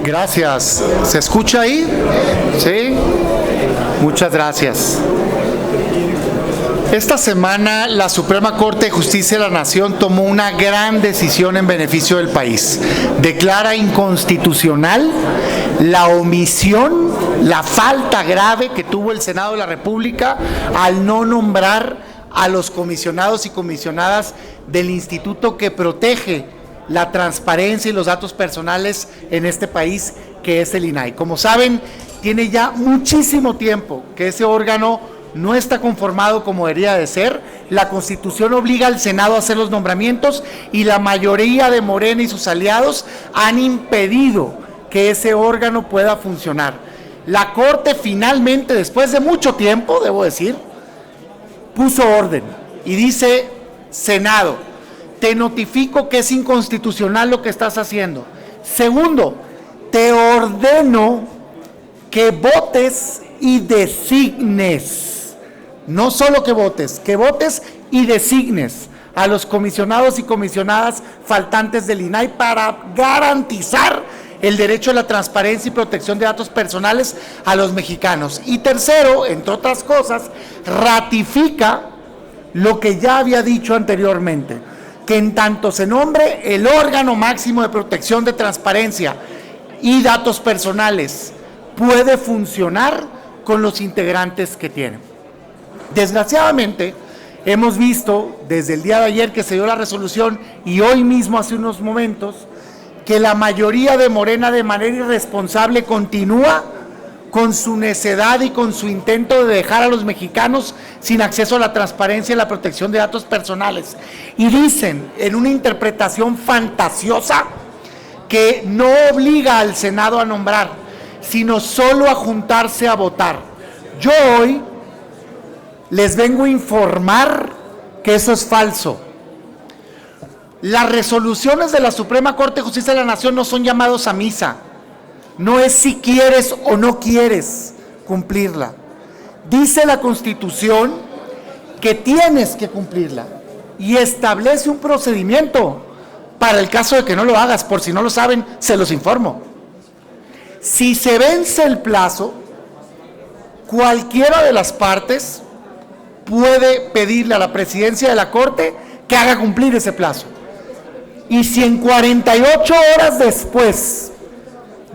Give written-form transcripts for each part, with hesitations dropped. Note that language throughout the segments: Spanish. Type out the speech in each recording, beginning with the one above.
Gracias. ¿Se escucha ahí? Sí. Muchas gracias. Esta semana la Suprema Corte de Justicia de la Nación tomó una gran decisión en beneficio del país. Declara inconstitucional la omisión, la falta grave que tuvo el Senado de la República al no nombrar a los comisionados y comisionadas del instituto que protege la transparencia y los datos personales en este país, que es el INAI. Como saben, tiene ya muchísimo tiempo que ese órgano no está conformado como debería de ser. La Constitución obliga al Senado a hacer los nombramientos y la mayoría de Morena y sus aliados han impedido que ese órgano pueda funcionar. La Corte finalmente, después de mucho tiempo, debo decir, puso orden y dice: Senado, te notifico que es inconstitucional lo que estás haciendo. Segundo, te ordeno que votes y designes. No solo que votes y designes a los comisionados y comisionadas faltantes del INAI para garantizar el derecho a la transparencia y protección de datos personales a los mexicanos. Y tercero, entre otras cosas, ratifica lo que ya había dicho anteriormente, que en tanto se nombre el órgano máximo de protección de transparencia y datos personales, puede funcionar con los integrantes que tiene. Desgraciadamente, hemos visto desde el día de ayer que se dio la resolución y hoy mismo hace unos momentos que la mayoría de Morena de manera irresponsable continúa con su necedad y con su intento de dejar a los mexicanos sin acceso a la transparencia y la protección de datos personales. Y dicen en una interpretación fantasiosa que no obliga al Senado a nombrar, sino solo a juntarse a votar. Yo hoy les vengo a informar que eso es falso. Las resoluciones de la Suprema Corte de Justicia de la Nación no son llamados a misa. No es si quieres o no quieres cumplirla. Dice la Constitución que tienes que cumplirla y establece un procedimiento para el caso de que no lo hagas. Por si no lo saben, se los informo. Si se vence el plazo, cualquiera de las partes puede pedirle a la presidencia de la Corte que haga cumplir ese plazo. Y si en 48 horas después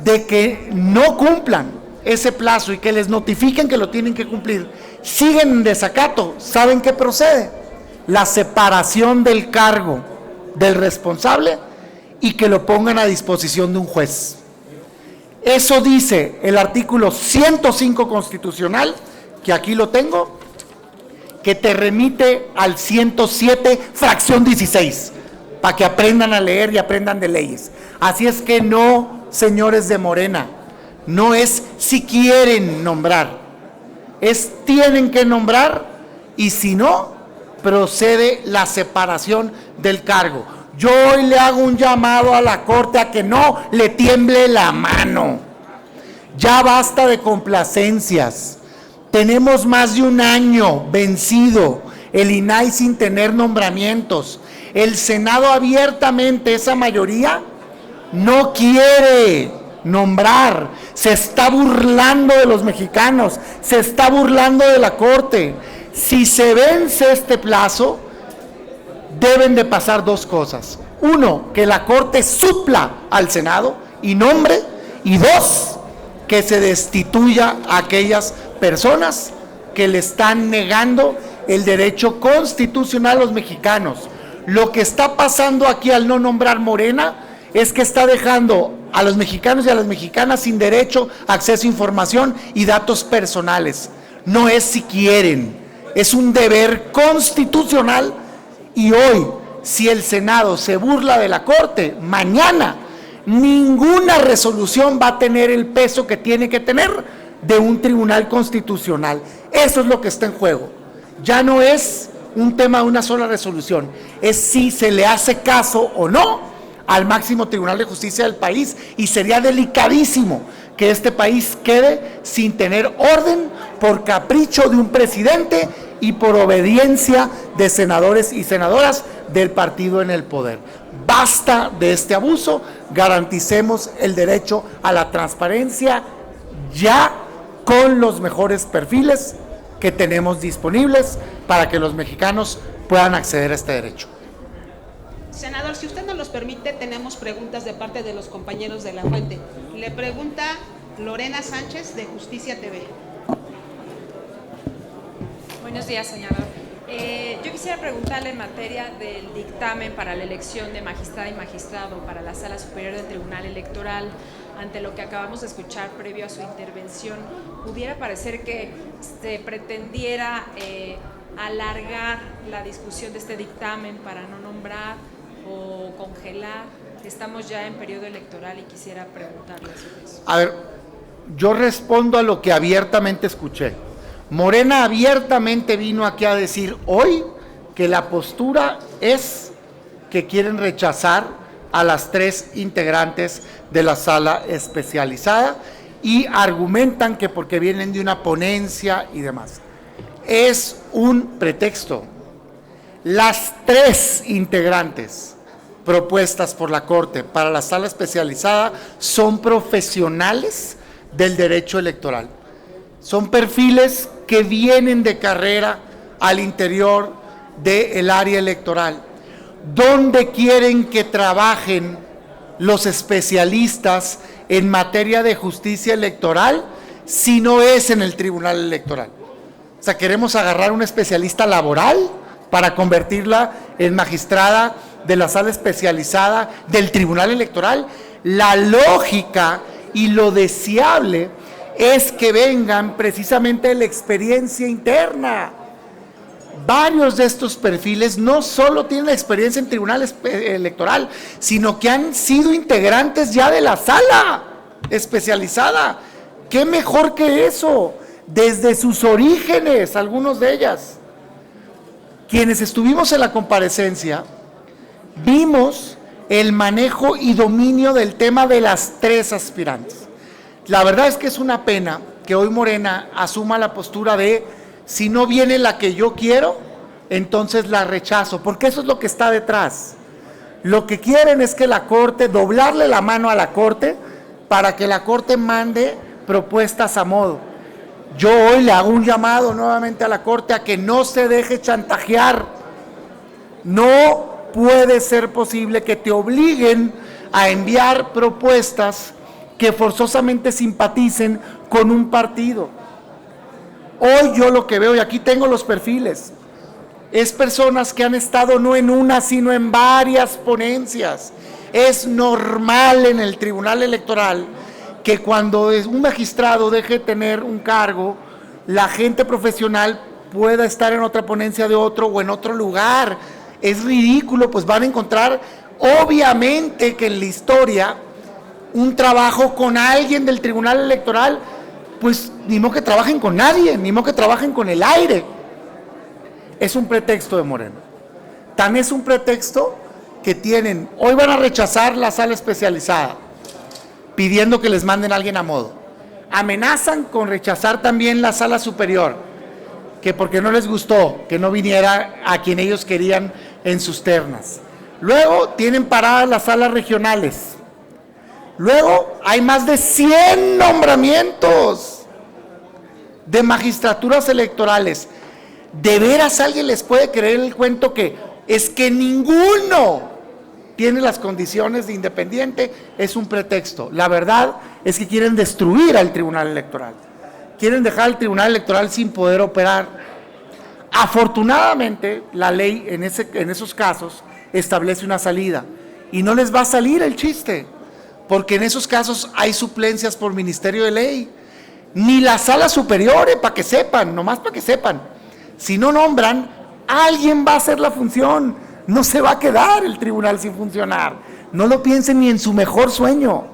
de que no cumplan ese plazo y que les notifiquen que lo tienen que cumplir, siguen en desacato, ¿saben qué procede? La separación del cargo del responsable y que lo pongan a disposición de un juez. Eso dice el artículo 105 constitucional, que aquí lo tengo, que te remite al 107, fracción 16, para que aprendan a leer y aprendan de leyes. Así es que no, señores de Morena, no es si quieren nombrar, es tienen que nombrar, y si no, procede la separación del cargo. Yo hoy le hago un llamado a la Corte a que no le tiemble la mano. Ya basta de complacencias. Tenemos más de un año vencido el INAI sin tener nombramientos. El Senado abiertamente, esa mayoría, no quiere nombrar. Se está burlando de los mexicanos, se está burlando de la Corte. Si se vence este plazo, deben de pasar dos cosas. Uno, que la Corte supla al Senado y nombre. Y dos, que se destituya a aquellas personas que le están negando el derecho constitucional a los mexicanos. Lo que está pasando aquí al no nombrar Morena es que está dejando a los mexicanos y a las mexicanas sin derecho a acceso a información y datos personales. No es si quieren, es un deber constitucional. Y hoy, si el Senado se burla de la Corte, mañana ninguna resolución va a tener el peso que tiene que tener de un tribunal constitucional. Eso es lo que está en juego. Ya no es un tema de una sola resolución, es si se le hace caso o no al máximo tribunal de justicia del país, y sería delicadísimo que este país quede sin tener orden por capricho de un presidente y por obediencia de senadores y senadoras del partido en el poder. Basta de este abuso, garanticemos el derecho a la transparencia ya con los mejores perfiles que tenemos disponibles para que los mexicanos puedan acceder a este derecho. Senador, si usted nos los permite, tenemos preguntas de parte de los compañeros de la fuente. Le pregunta Lorena Sánchez, de Justicia TV. Buenos días, senador. Yo quisiera preguntarle en materia del dictamen para la elección de magistrada y magistrado para la Sala Superior del Tribunal Electoral, ante lo que acabamos de escuchar previo a su intervención, pudiera parecer que se pretendiera alargar la discusión de este dictamen para no nombrar o congelar. Estamos ya en periodo electoral y quisiera preguntarle sobre eso. A ver, yo respondo a lo que abiertamente escuché. Morena abiertamente vino aquí a decir hoy que la postura es que quieren rechazar a las 3 integrantes de la sala especializada y argumentan que porque vienen de una ponencia y demás. Es un pretexto. Las 3 integrantes propuestas por la Corte para la sala especializada son profesionales del derecho electoral. Son perfiles que vienen de carrera al interior del área electoral. ¿Dónde quieren que trabajen los especialistas en materia de justicia electoral si no es en el Tribunal Electoral? O sea, ¿queremos agarrar una especialista laboral para convertirla en magistrada de la sala especializada del Tribunal Electoral? La lógica y lo deseable es que vengan precisamente de la experiencia interna. Varios de estos perfiles no solo tienen experiencia en Tribunal Electoral, sino que han sido integrantes ya de la sala especializada. ¿Qué mejor que eso? Desde sus orígenes, algunos de ellas. Quienes estuvimos en la comparecencia, vimos el manejo y dominio del tema de las 3 aspirantes. La verdad es que es una pena que hoy Morena asuma la postura de si no viene la que yo quiero, entonces la rechazo, porque eso es lo que está detrás. Lo que quieren es que la Corte, doblarle la mano a la Corte para que la Corte mande propuestas a modo. Yo hoy le hago un llamado nuevamente a la Corte a que no se deje chantajear. No puede ser posible que te obliguen a enviar propuestas que forzosamente simpaticen con un partido. Hoy yo lo que veo, y aquí tengo los perfiles, es personas que han estado no en una, sino en varias ponencias. Es normal en el Tribunal Electoral que cuando un magistrado deje de tener un cargo, la gente profesional pueda estar en otra ponencia de otro o en otro lugar. Es ridículo, pues van a encontrar, obviamente que en la historia, un trabajo con alguien del Tribunal Electoral, pues ni modo que trabajen con nadie, ni modo que trabajen con el aire. Es un pretexto de Morena. Tan es un pretexto que tienen, hoy van a rechazar la sala especializada, pidiendo que les manden a alguien a modo. Amenazan con rechazar también la sala superior, que porque no les gustó, que no viniera a quien ellos querían en sus ternas. Luego tienen paradas las salas regionales. Luego hay más de 100 nombramientos de magistraturas electorales. ¿De veras alguien les puede creer el cuento que es que ninguno tiene las condiciones de independiente? Es un pretexto. La verdad es que quieren destruir al Tribunal Electoral. Quieren dejar al Tribunal Electoral sin poder operar. Afortunadamente, la ley en esos casos establece una salida y no les va a salir el chiste, porque en esos casos hay suplencias por Ministerio de Ley. Ni la sala superior, para que sepan, nomás para que sepan. Si no nombran, alguien va a hacer la función. No se va a quedar el tribunal sin funcionar. No lo piensen ni en su mejor sueño.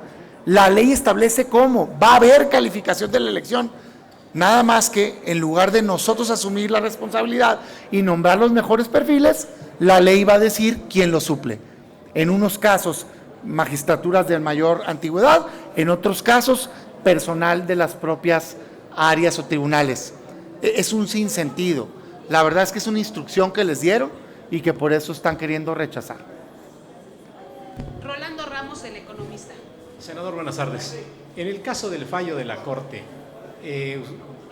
La ley establece cómo. Va a haber calificación de la elección. Nada más que en lugar de nosotros asumir la responsabilidad y nombrar los mejores perfiles, la ley va a decir quién lo suple. En unos casos, magistraturas de mayor antigüedad, en otros casos, personal de las propias áreas o tribunales. Es un sinsentido. La verdad es que es una instrucción que les dieron, y que por eso están queriendo rechazar. Rolando Ramos, el economista. Senador, buenas tardes. En el caso del fallo de la Corte,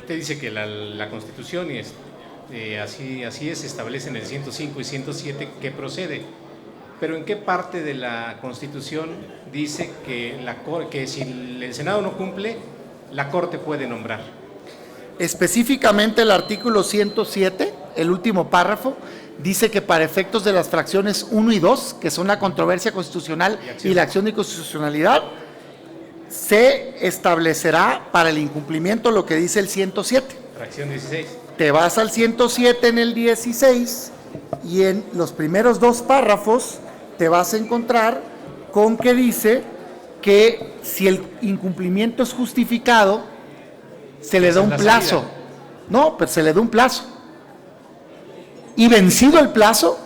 usted dice que la Constitución, y así es, establece en el 105 y 107 que procede. Pero ¿en qué parte de la Constitución dice que si el Senado no cumple, la Corte puede nombrar? Específicamente el artículo 107, el último párrafo, dice que para efectos de las fracciones 1 y 2, que son la controversia constitucional y la acción de inconstitucionalidad, se establecerá para el incumplimiento lo que dice el 107. Fracción 16. Te vas al 107 en el 16 y en los primeros dos párrafos te vas a encontrar con que dice que si el incumplimiento es justificado, se le da un plazo. No, pero se le da un plazo. Y vencido el plazo,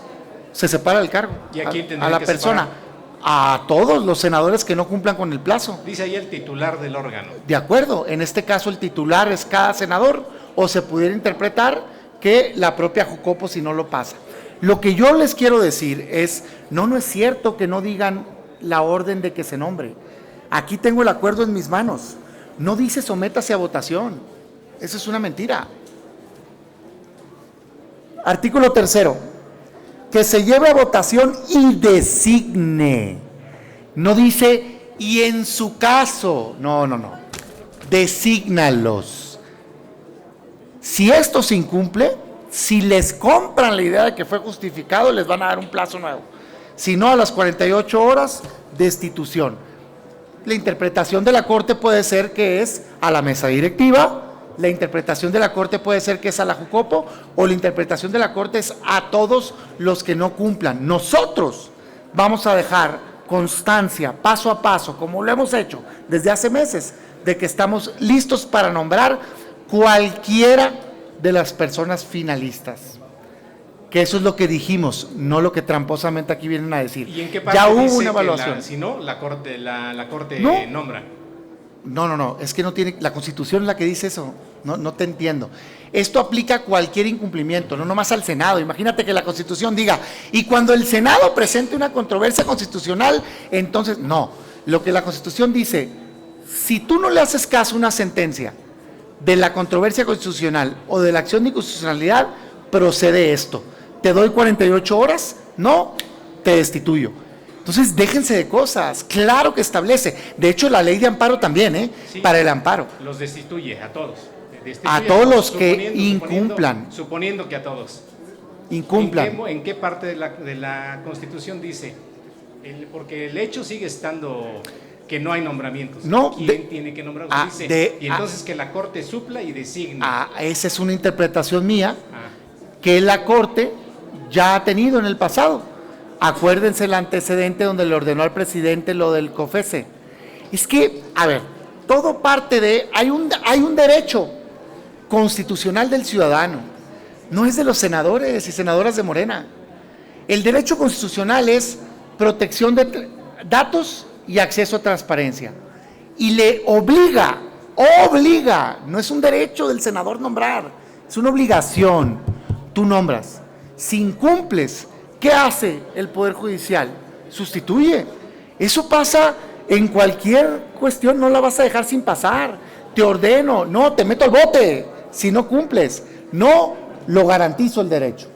se separa el cargo ¿Y a quién tendría a la que persona. separar? A todos los senadores que no cumplan con el plazo. Dice ahí el titular del órgano. De acuerdo, en este caso el titular es cada senador, o se pudiera interpretar que la propia Jucopo si no lo pasa. Lo que yo les quiero decir es, no es cierto que no digan la orden de que se nombre. Aquí tengo el acuerdo en mis manos. No dice sométase a votación. Eso es una mentira. Artículo 3. Que se lleve a votación y designe. No dice y en su caso. No. Desígnalos. Si esto se incumple, si les compran la idea de que fue justificado, les van a dar un plazo nuevo. Si no, a las 48 horas, destitución. La interpretación de la Corte puede ser que es a la mesa directiva, la interpretación de la Corte puede ser que es a la Jucopo, o la interpretación de la Corte es a todos los que no cumplan. Nosotros vamos a dejar constancia, paso a paso, como lo hemos hecho desde hace meses, de que estamos listos para nombrar cualquiera de las personas finalistas. Que eso es lo que dijimos, no lo que tramposamente aquí vienen a decir. ¿Y en qué parte ya hubo dice una evaluación? Que si no, la Corte No. nombra? No, es que no tiene, la Constitución es la que dice eso, no te entiendo. Esto aplica a cualquier incumplimiento, no nomás al Senado. Imagínate que la Constitución diga, y cuando el Senado presente una controversia constitucional, entonces, no. Lo que la Constitución dice, si tú no le haces caso a una sentencia de la controversia constitucional o de la acción de inconstitucionalidad, procede esto. Te doy 48 horas, no, te destituyo. Entonces, déjense de cosas, claro que establece. De hecho, la ley de amparo también, Sí, para el amparo. Los destituye a todos. A todos los que incumplan. Suponiendo que a todos. Incumplan. ¿En qué parte de la Constitución dice? Porque el hecho sigue estando que no hay nombramientos. No, ¿Quién tiene que nombrar? Dice, y entonces que la Corte supla y designe. Esa es una interpretación mía que la Corte ya ha tenido en el pasado. Acuérdense el antecedente donde le ordenó al presidente lo del COFECE. Es que, a ver, todo parte de, hay un derecho constitucional del ciudadano, no es de los senadores y senadoras de Morena. El derecho constitucional es protección de datos y acceso a transparencia. Y le obliga, no es un derecho del senador nombrar, es una obligación. Tú nombras. Si incumples, ¿qué hace el Poder Judicial? Sustituye. Eso pasa en cualquier cuestión, no la vas a dejar sin pasar. Te ordeno, no, te meto al bote si no cumples. No lo garantizo el derecho.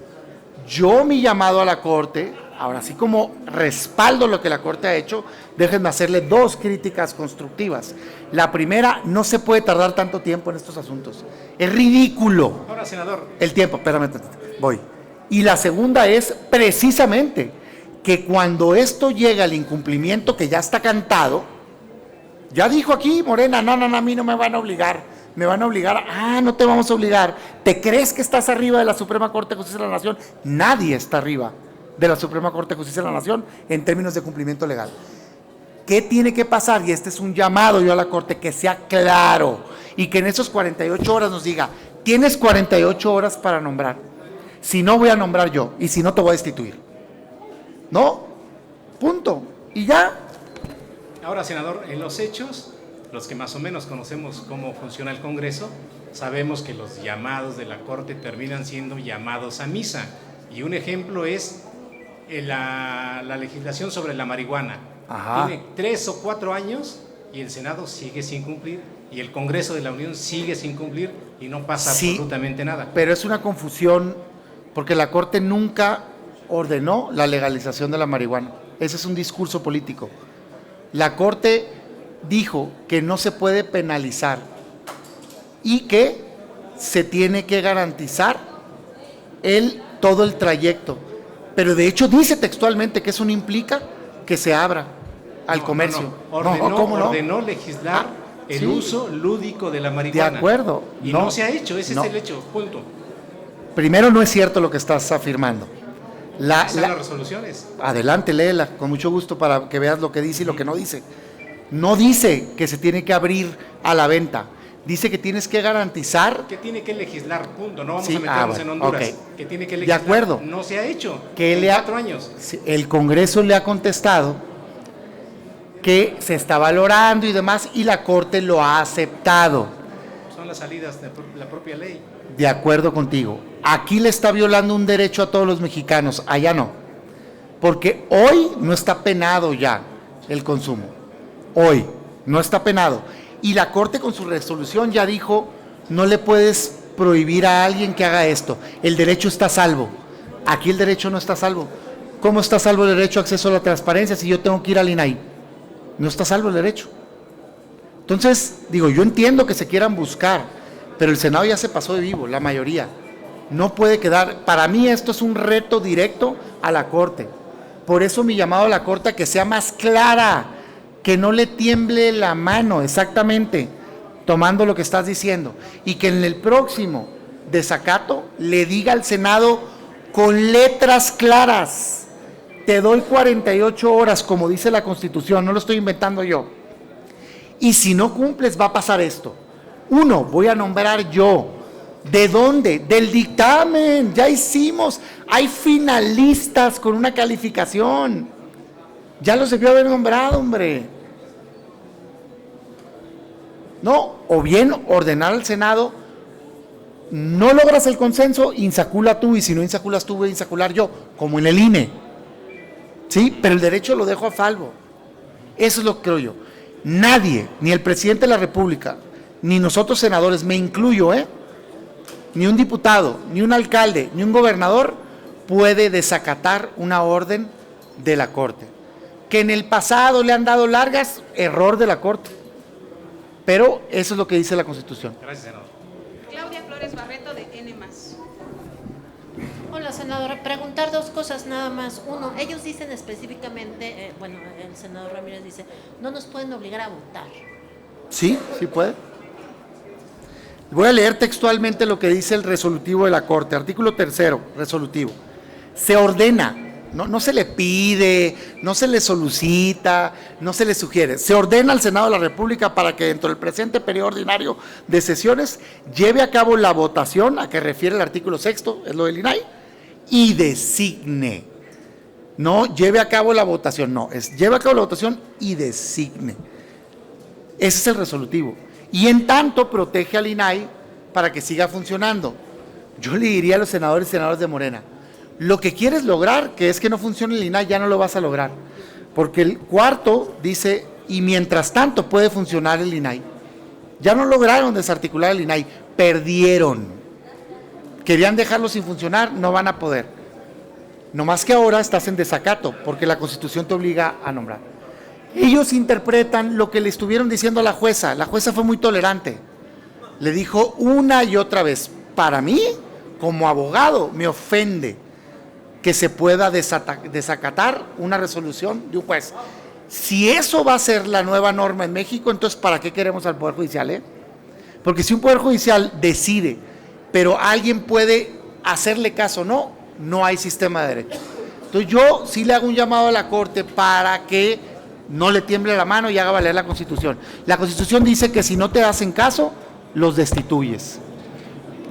Yo mi llamado a la Corte, ahora sí como respaldo lo que la Corte ha hecho, déjenme hacerle dos críticas constructivas. La primera, no se puede tardar tanto tiempo en estos asuntos. Es ridículo. Ahora, senador. El tiempo, espérame, voy. Y la segunda es precisamente que cuando esto llega al incumplimiento que ya está cantado, ya dijo aquí Morena, no, a mí no me van a obligar, no te vamos a obligar. ¿Te crees que estás arriba de la Suprema Corte de Justicia de la Nación? Nadie está arriba de la Suprema Corte de Justicia de la Nación en términos de cumplimiento legal. ¿Qué tiene que pasar? Y este es un llamado yo a la Corte, que sea claro y que en esos 48 horas nos diga, tienes 48 horas para nombrar. Si no, voy a nombrar yo, y si no, te voy a destituir. ¿No? Punto. Y ya. Ahora, senador, en los hechos, los que más o menos conocemos cómo funciona el Congreso, sabemos que los llamados de la Corte terminan siendo llamados a misa. Y un ejemplo es la legislación sobre la marihuana. Ajá. Tiene 3 o 4 años y el Senado sigue sin cumplir y el Congreso de la Unión sigue sin cumplir y no pasa absolutamente nada. Pero es una confusión porque la Corte nunca ordenó la legalización de la marihuana. Ese es un discurso político. La Corte dijo que no se puede penalizar y que se tiene que garantizar todo el trayecto. Pero de hecho dice textualmente que eso no implica que se abra al comercio. Ordenó legislar el uso lúdico de la marihuana. De acuerdo. Y no se ha hecho, ese es el hecho, punto. Primero, no es cierto lo que estás afirmando. Están las resoluciones. Adelante, léela, con mucho gusto para que veas lo que dice y lo que no dice. No dice que se tiene que abrir a la venta. Dice que tienes que garantizar... Que tiene que legislar, punto. No vamos a meternos en Honduras. Okay. Que tiene que legislar. De acuerdo. No se ha hecho que en 4 años. El Congreso le ha contestado que se está valorando y demás, y la Corte lo ha aceptado. Son las salidas de la propia ley. De acuerdo contigo. Aquí le está violando un derecho a todos los mexicanos, allá no. Porque hoy no está penado ya el consumo. Hoy no está penado. Y la Corte con su resolución ya dijo, no le puedes prohibir a alguien que haga esto. El derecho está a salvo. Aquí el derecho no está a salvo. ¿Cómo está a salvo el derecho a acceso a la transparencia si yo tengo que ir al INAI? No está a salvo el derecho. Entonces, digo, yo entiendo que se quieran buscar, pero el Senado ya se pasó de vivo, la mayoría. No puede quedar, para mí esto es un reto directo a la Corte. Por eso mi llamado a la Corte a que sea más clara, que no le tiemble la mano, exactamente, tomando lo que estás diciendo, y que en el próximo desacato le diga al Senado con letras claras, te doy 48 horas, como dice la Constitución, no lo estoy inventando yo, y si no cumples va a pasar esto. 1, voy a nombrar yo. ¿De dónde? Del dictamen, ya hicimos, hay finalistas con una calificación, ya los debió haber nombrado, hombre. No, o bien ordenar al Senado, no logras el consenso, insacula tú, y si no insaculas tú, voy a insacular yo, como en el INE. Sí, pero el derecho lo dejo a salvo. Eso es lo que creo yo. Nadie, ni el presidente de la República, ni nosotros senadores, me incluyo, ni un diputado, ni un alcalde, ni un gobernador puede desacatar una orden de la Corte. Que en el pasado le han dado largas, error de la Corte. Pero eso es lo que dice la Constitución. Gracias, senador. Claudia Flores Barreto, de N+. Hola, senadora. Preguntar 2 cosas nada más. 1, ellos dicen específicamente, el senador Ramírez dice, no nos pueden obligar a votar. Sí, sí puede. Voy a leer textualmente lo que dice el resolutivo de la Corte, artículo 3, resolutivo. Se ordena, no se le pide, no se le solicita, no se le sugiere. Se ordena al Senado de la República para que dentro del presente periodo ordinario de sesiones lleve a cabo la votación a que refiere el artículo 6, es lo del INAI, y designe. No lleve a cabo la votación, no, es lleve a cabo la votación y designe. Ese es el resolutivo. Y en tanto protege al INAI para que siga funcionando. Yo le diría a los senadores y senadoras de Morena, lo que quieres lograr, que es que no funcione el INAI, ya no lo vas a lograr. Porque el 4 dice, y mientras tanto puede funcionar el INAI. Ya no lograron desarticular el INAI, perdieron. Querían dejarlo sin funcionar, no van a poder. No más que ahora estás en desacato, porque la Constitución te obliga a nombrar. Ellos interpretan lo que le estuvieron diciendo a la jueza fue muy tolerante, le dijo una y otra vez, para mí, como abogado, me ofende que se pueda desacatar una resolución de un juez. Si eso va a ser la nueva norma en México, entonces ¿para qué queremos al Poder Judicial? Porque si un Poder Judicial decide, pero alguien puede hacerle caso, no hay sistema de derecho. Entonces yo sí le hago un llamado a la Corte para que no le tiemble la mano y haga valer la Constitución. La Constitución dice que si no te hacen caso, los destituyes.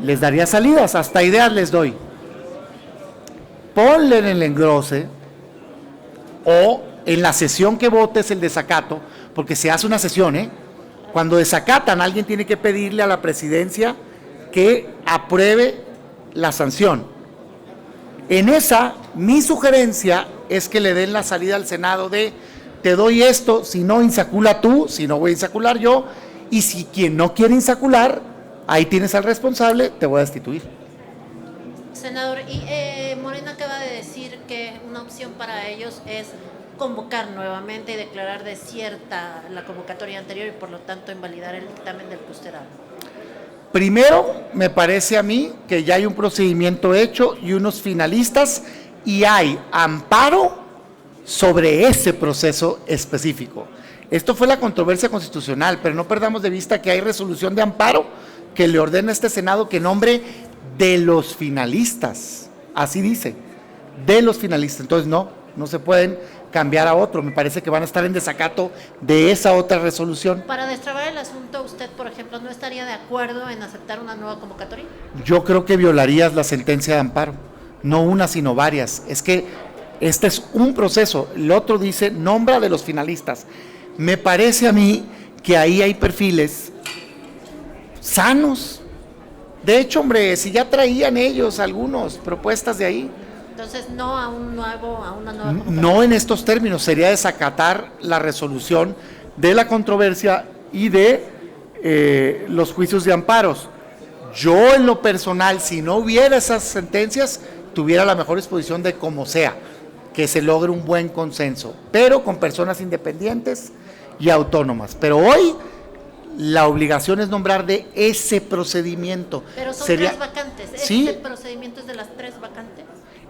Les daría salidas, hasta ideas les doy. Ponle en el engrose o en la sesión que votes el desacato, porque se hace una sesión, cuando desacatan, alguien tiene que pedirle a la presidencia que apruebe la sanción. En esa, mi sugerencia es que le den la salida al Senado de te doy esto, si no insacula tú, si no voy a insacular yo, y si quien no quiere insacular, ahí tienes al responsable, te voy a destituir. Senador, y Morena acaba de decir que una opción para ellos es convocar nuevamente y declarar desierta la convocatoria anterior y por lo tanto invalidar el dictamen del que usted habla. Primero, me parece a mí que ya hay un procedimiento hecho y unos finalistas y hay amparo sobre ese proceso específico. Esto fue la controversia constitucional, pero no perdamos de vista que hay resolución de amparo que le ordena a este Senado que nombre de los finalistas, así dice, de los finalistas. Entonces no se pueden cambiar a otro, me parece que van a estar en desacato de esa otra resolución. Para destrabar el asunto, ¿usted, por ejemplo, no estaría de acuerdo en aceptar una nueva convocatoria? Yo creo que violarías la sentencia de amparo, no una sino varias. Es que este es un proceso, el otro dice nombra de los finalistas. Me parece a mí que ahí hay perfiles sanos. De hecho, hombre, si ya traían ellos algunos propuestas de ahí. Entonces, no a una nueva convocatoria. No en estos términos, sería desacatar la resolución de la controversia y de los juicios de amparos. Yo en lo personal, si no hubiera esas sentencias, tuviera la mejor exposición de como sea, que se logre un buen consenso, pero con personas independientes y autónomas. Pero hoy la obligación es nombrar de ese procedimiento. Pero son Sería, tres vacantes. ¿sí? ¿Este procedimiento es de las tres vacantes?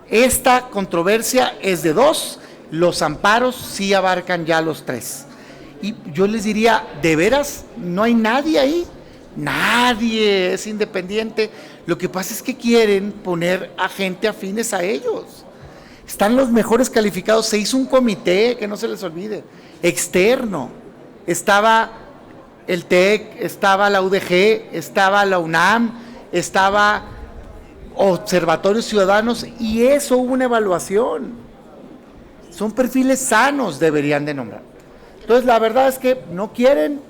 Esta controversia es de 2, los amparos sí abarcan ya los 3. Y yo les diría, ¿de veras no hay nadie ahí? Nadie es independiente. Lo que pasa es que quieren poner a gente afines a ellos. Están los mejores calificados. Se hizo un comité, que no se les olvide, externo. Estaba el TEC, estaba la UDG, estaba la UNAM, estaba Observatorios Ciudadanos, y eso hubo una evaluación. Son perfiles sanos, deberían de nombrar. Entonces la verdad es que no quieren.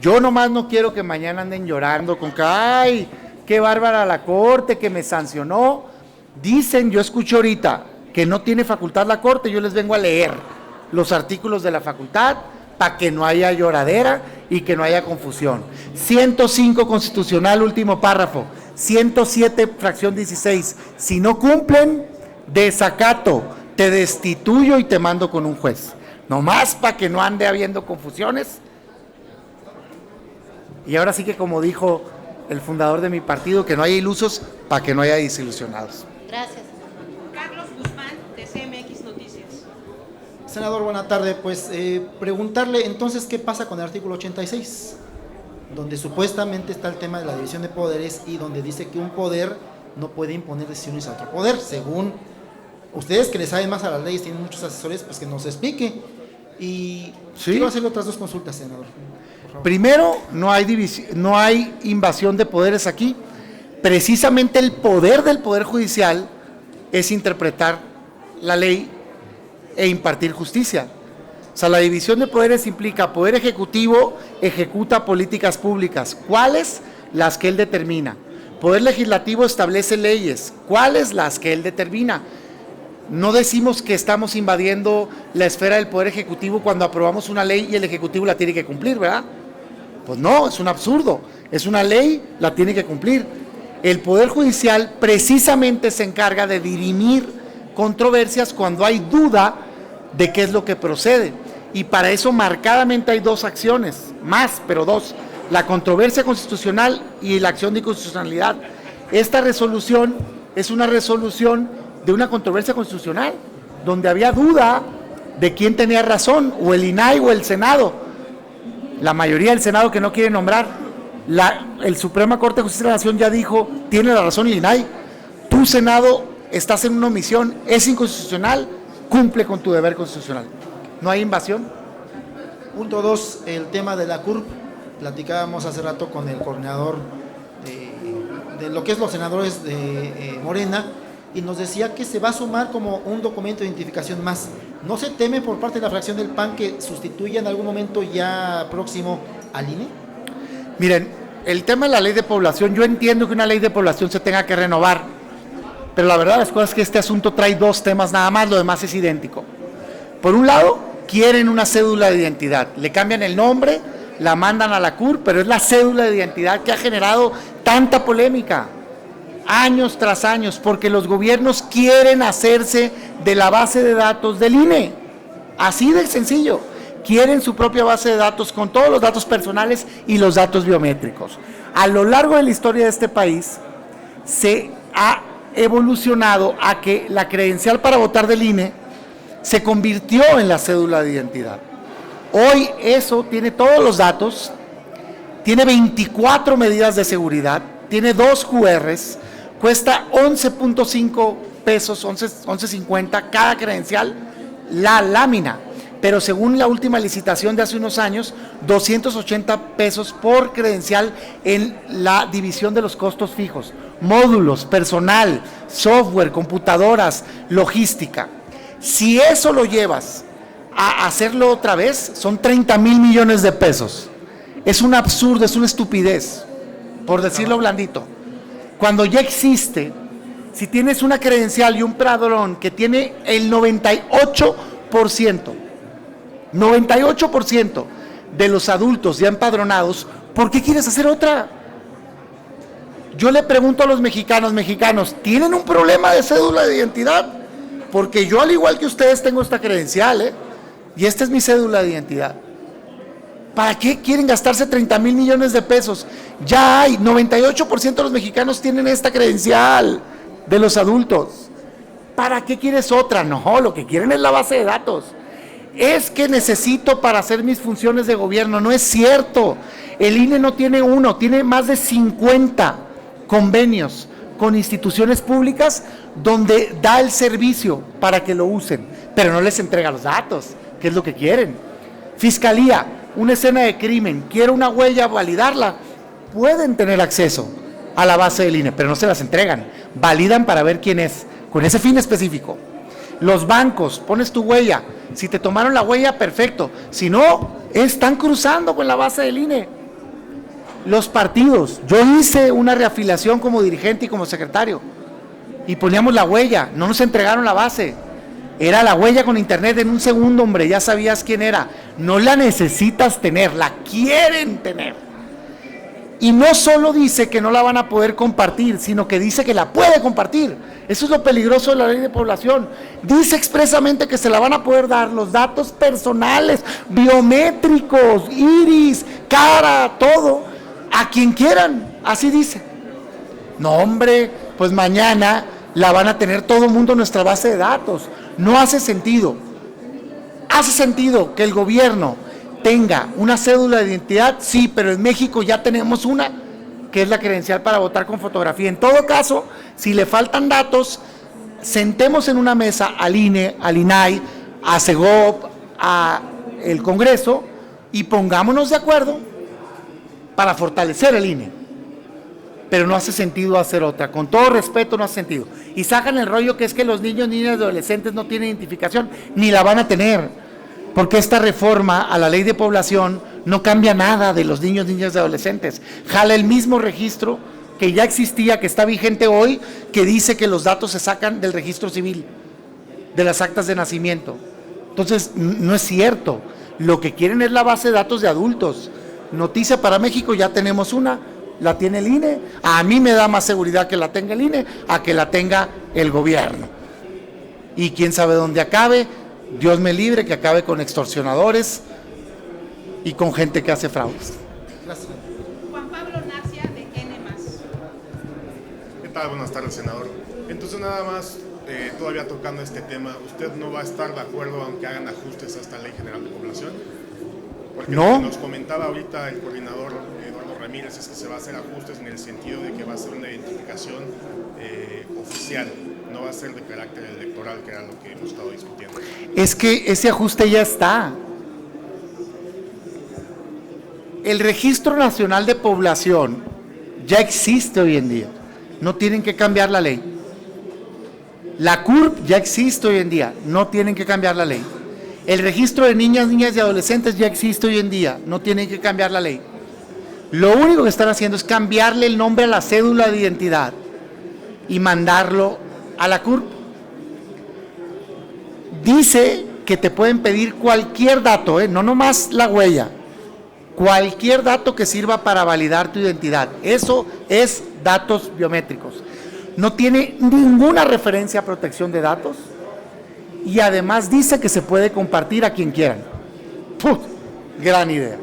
Yo nomás no quiero que mañana anden llorando con que ay, qué bárbara la Corte que me sancionó. Dicen, yo escucho ahorita que no tiene facultad la Corte, yo les vengo a leer los artículos de la facultad para que no haya lloradera y que no haya confusión. 105 constitucional, último párrafo. 107, fracción 16. Si no cumplen, desacato, te destituyo y te mando con un juez. Nomás para que no ande habiendo confusiones. Y ahora sí que, como dijo el fundador de mi partido, que no haya ilusos para que no haya desilusionados. Gracias. Carlos Guzmán, de CMX Noticias. Senador, buena tarde. Pues preguntarle entonces qué pasa con el artículo 86, donde supuestamente está el tema de la división de poderes y donde dice que un poder no puede imponer decisiones a otro poder. Según ustedes, que le saben más a las leyes, tienen muchos asesores, pues que nos explique. Y ¿sí? Quiero hacerle otras dos consultas, senador. Primero, no hay invasión de poderes aquí. Precisamente el poder del Poder Judicial es interpretar la ley e impartir justicia. O sea, la división de poderes implica Poder Ejecutivo ejecuta políticas públicas. ¿Cuáles? Las que él determina. Poder Legislativo establece leyes. ¿Cuáles? Las que él determina. No decimos que estamos invadiendo la esfera del Poder Ejecutivo cuando aprobamos una ley y el Ejecutivo la tiene que cumplir, ¿verdad? Pues no, es un absurdo. Es una ley, la tiene que cumplir. El Poder Judicial precisamente se encarga de dirimir controversias cuando hay duda de qué es lo que procede. Y para eso marcadamente hay dos acciones, más, pero dos: la controversia constitucional y la acción de inconstitucionalidad. Esta resolución es una resolución de una controversia constitucional, donde había duda de quién tenía razón, o el INAI o el Senado. La mayoría del Senado que no quiere nombrar. El Suprema Corte de Justicia de la Nación ya dijo, tiene la razón el INAI. Tu Senado, estás en una omisión, es inconstitucional, cumple con tu deber constitucional. ¿No hay invasión? Punto 2, el tema de la CURP. Platicábamos hace rato con el coordinador de lo que es los senadores de Morena, y nos decía que se va a sumar como un documento de identificación más. ¿No se teme por parte de la fracción del PAN que sustituya en algún momento ya próximo al INE? Miren, el tema de la ley de población, yo entiendo que una ley de población se tenga que renovar, pero la verdad las cosas es que este asunto trae dos temas nada más, lo demás es idéntico. Por un lado, quieren una cédula de identidad, le cambian el nombre, la mandan a la CUR, pero es la cédula de identidad que ha generado tanta polémica, años tras años, porque los gobiernos quieren hacerse de la base de datos del INE, así de sencillo, quieren su propia base de datos con todos los datos personales y los datos biométricos. A lo largo de la historia de este país, se ha evolucionado a que la credencial para votar del INE se convirtió en la cédula de identidad. Hoy eso tiene todos los datos, tiene 24 medidas de seguridad, tiene 2 QRs, cuesta 11.5 pesos, 11.50 cada credencial, la lámina, pero según la última licitación de hace unos años, 280 pesos por credencial en la división de los costos fijos, módulos, personal, software, computadoras, logística. Si eso lo llevas a hacerlo otra vez, son 30,000 millones de pesos. Es un absurdo, es una estupidez, por decirlo blandito. Cuando ya existe, si tienes una credencial y un padrón que tiene el 98% de los adultos ya empadronados, ¿por qué quieres hacer otra? Yo le pregunto a los mexicanos, ¿tienen un problema de cédula de identidad? Porque yo, al igual que ustedes, tengo esta credencial, y esta es mi cédula de identidad. ¿Para qué quieren gastarse 30,000 millones de pesos? Ya hay, 98% de los mexicanos tienen esta credencial de los adultos. ¿Para qué quieres otra? No, lo que quieren es la base de datos. Es que necesito para hacer mis funciones de gobierno. No es cierto. El INE no tiene uno, tiene más de 50 convenios con instituciones públicas donde da el servicio para que lo usen, pero no les entrega los datos, que es lo que quieren. Fiscalía, una escena de crimen, quiero una huella, validarla, pueden tener acceso a la base del INE, pero no se las entregan, validan para ver quién es, con ese fin específico. Los bancos, pones tu huella, si te tomaron la huella, perfecto, si no, están cruzando con la base del INE. Los partidos, yo hice una reafiliación como dirigente y como secretario, y poníamos la huella, no nos entregaron la base, era la huella con internet en un segundo, hombre, ya sabías quién era, no la necesitas tener, la quieren tener. Y no solo dice que no la van a poder compartir, sino que dice que la puede compartir. Eso es lo peligroso de la ley de población. Dice expresamente que se la van a poder dar los datos personales, biométricos, iris, cara, todo, a quien quieran, así dice. No, hombre, pues mañana la van a tener todo el mundo en nuestra base de datos. No hace sentido. ¿Hace sentido que el gobierno tenga una cédula de identidad? Sí, pero en México ya tenemos una, que es la credencial para votar con fotografía. En todo caso, si le faltan datos, sentemos en una mesa al INE, al INAI, a CEGOP, a el Congreso, y pongámonos de acuerdo para fortalecer el INE. Pero no hace sentido hacer otra, con todo respeto no hace sentido. Y sacan el rollo que es que los niños, niñas y adolescentes no tienen identificación, ni la van a tener, porque esta reforma a la ley de población no cambia nada de los niños, niñas y adolescentes. Jala el mismo registro que ya existía, que está vigente hoy, que dice que los datos se sacan del registro civil, de las actas de nacimiento. Entonces, no es cierto. Lo que quieren es la base de datos de adultos. Noticia para México, ya tenemos una, la tiene el INE. A mí me da más seguridad que la tenga el INE a que la tenga el gobierno. Y quién sabe dónde acabe, Dios me libre que acabe con extorsionadores y con gente que hace fraudes. Gracias. Juan Pablo Narcia, de N+. ¿Qué tal? Buenas tardes, senador. Entonces, nada más, todavía tocando este tema, ¿usted no va a estar de acuerdo aunque hagan ajustes a esta Ley General de Población? Porque No. lo que nos comentaba ahorita el coordinador Eduardo Ramírez es que se va a hacer ajustes en el sentido de que va a ser una identificación oficial, no va a ser de carácter electoral, que era lo que hemos estado discutiendo. Es que ese ajuste ya está. El Registro Nacional de Población ya existe hoy en día. No tienen que cambiar la ley. La CURP ya existe hoy en día. No tienen que cambiar la ley. El registro de niñas, niñas y adolescentes ya existe hoy en día. No tienen que cambiar la ley. Lo único que están haciendo es cambiarle el nombre a la cédula de identidad y mandarlo a la CURP, dice que te pueden pedir cualquier dato, no nomás la huella, cualquier dato que sirva para validar tu identidad. Eso es datos biométricos. No tiene ninguna referencia a protección de datos y además dice que se puede compartir a quien quieran. ¡Puf! Gran idea.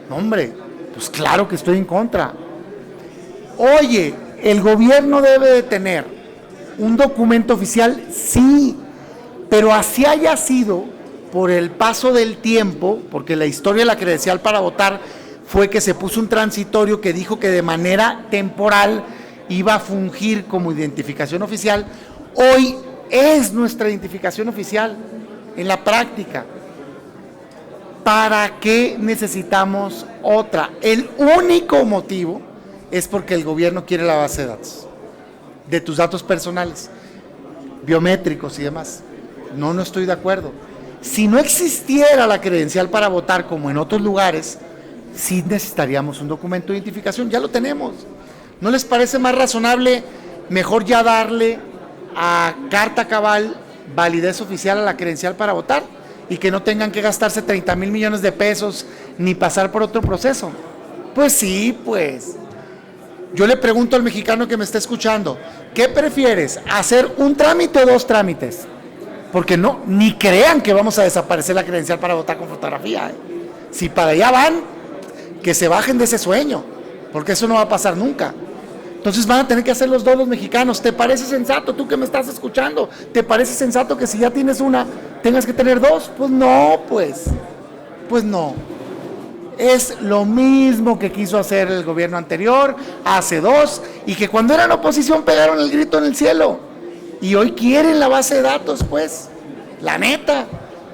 No, hombre, pues claro que estoy en contra. Oye, ¿el gobierno debe de tener un documento oficial? Sí, pero así haya sido por el paso del tiempo, porque la historia de la credencial para votar fue que se puso un transitorio que dijo que de manera temporal iba a fungir como identificación oficial. Hoy es nuestra identificación oficial en la práctica. ¿Para qué necesitamos otra? El único motivo es porque el gobierno quiere la base de datos, de tus datos personales, biométricos y demás. No estoy de acuerdo. Si no existiera la credencial para votar como en otros lugares, sí necesitaríamos un documento de identificación, ya lo tenemos. ¿No les parece más razonable mejor ya darle a carta cabal validez oficial a la credencial para votar y que no tengan que gastarse 30,000 millones de pesos ni pasar por otro proceso? Pues sí, pues. Yo le pregunto al mexicano que me está escuchando, ¿qué prefieres? ¿Hacer un trámite o dos trámites? Porque no, ni crean que vamos a desaparecer la credencial para votar con fotografía. Si para allá van, que se bajen de ese sueño, porque eso no va a pasar nunca. Entonces van a tener que hacer los dos los mexicanos. ¿Te parece sensato, tú que me estás escuchando? ¿Te parece sensato que si ya tienes una, tengas que tener dos? Pues no, pues no. Es lo mismo que quiso hacer el gobierno anterior, hace 2, y que cuando eran oposición pegaron el grito en el cielo. Y hoy quieren la base de datos, pues, la neta,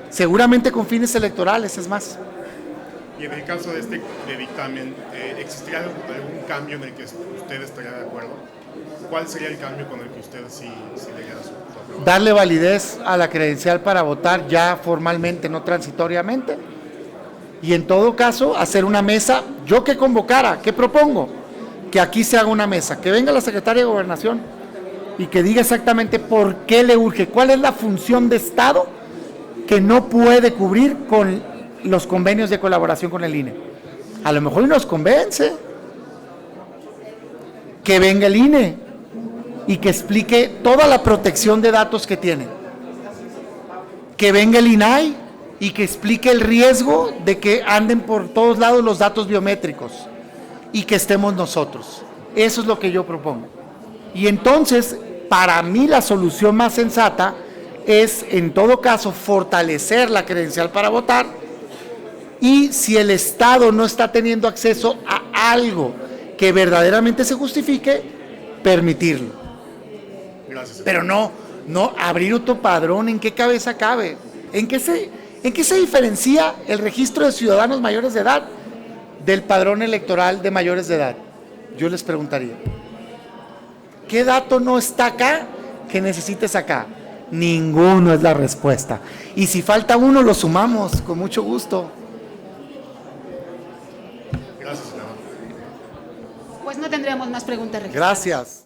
seguramente con fines electorales, es más. Y en el caso de este dictamen, ¿existiría algún cambio en el que usted estaría de acuerdo? ¿Cuál sería el cambio con el que usted sí le diera su aprobación? Darle validez a la credencial para votar ya formalmente, no transitoriamente. Y en todo caso, hacer una mesa, yo que convocara, ¿qué propongo? Que aquí se haga una mesa, que venga la secretaria de Gobernación y que diga exactamente por qué le urge, cuál es la función de Estado que no puede cubrir con los convenios de colaboración con el INE. A lo mejor nos convence que venga el INE y que explique toda la protección de datos que tiene. Que venga el INAI y que explique el riesgo de que anden por todos lados los datos biométricos y que estemos nosotros. Eso es lo que yo propongo. Y entonces, para mí la solución más sensata es, en todo caso, fortalecer la credencial para votar y si el Estado no está teniendo acceso a algo que verdaderamente se justifique, permitirlo. Gracias. Pero no abrir otro padrón, ¿en qué cabeza cabe? ¿En qué se diferencia el registro de ciudadanos mayores de edad del padrón electoral de mayores de edad? Yo les preguntaría, ¿qué dato no está acá que necesites acá? Ninguno es la respuesta. Y si falta uno, lo sumamos con mucho gusto. Gracias, senador. Pues no tendríamos más preguntas, registro. Gracias.